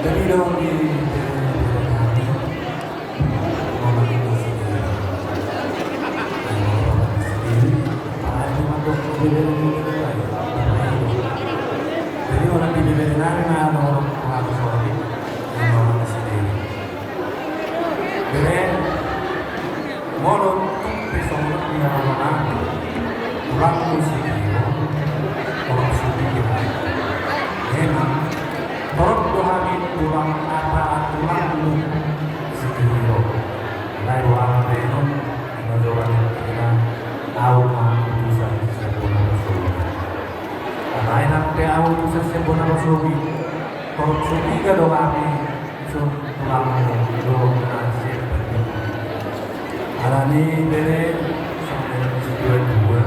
Jadi dong di momen itu sendiri, ada untuk jadi orang di Beberan ada orang pengaku sorry yang orang sendiri. Jadi moron pesong di mana orang musik orang sudah kita memang torok dohani tulang apa tulang sekilo lalu orang benon menjual kita auma bisa sempurna rasul lain apa au bisa sempurna rasul torok setiga dohani itu tulang do nasib alani bere sampai dua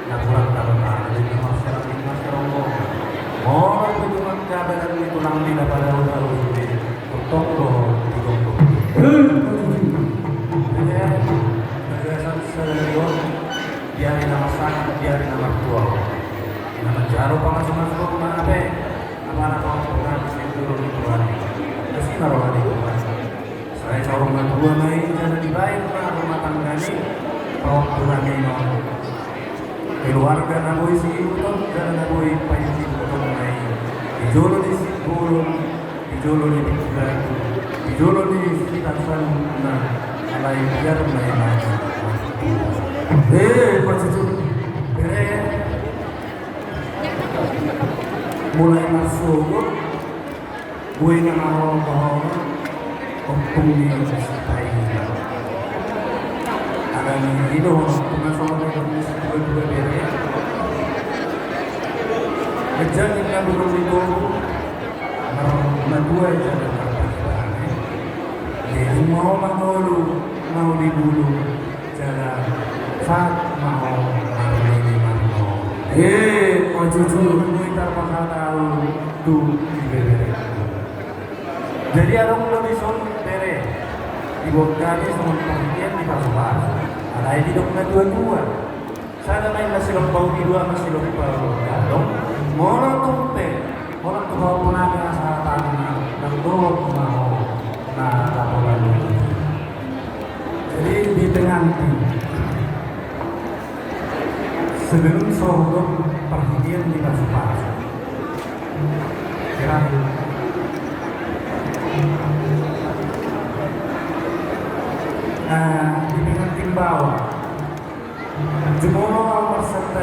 na kurang tanah jadi masyarakat orang itu kabar itu lang nila pada udah udah toko toko jadi berdasarkan serius biarin nama sangat biarin nama tua nama jaro pangas masuk mana be apa orang orang turun di luar masih naruh di luar saya kalau rumah tua main jangan dibayar rumah tangga ini kalau pulang ini keluarga naboy si utang dan naboy payung utang main dijolo di siguro dijolo di pikiran dijolo di sitasan na alay biar may mas pagsusun pero mulai masuk gue nga mahal kung tumingin sa tayo alam ino pumasok ako sa dua bere Nagjanin na bulong ito na buhay dyan ang kapagpahan. Hindi mo manolo, maulibulong dyan fat mau maulibulong mo. Majujur mo itar makatao tu ibebere. Jadi arong lobison bere. Ibogkani sa mga pangitian di pasukan. Alay di dok na dua-dua. Sana may masilong bau di dua masilong bau gadong. Orang tumpe, orang tua pun ada saat ng doon mau na laporan itu. Jadi di tengah sebelum sohor perhatian di pasar, kira di tengah bawah, jumlah peserta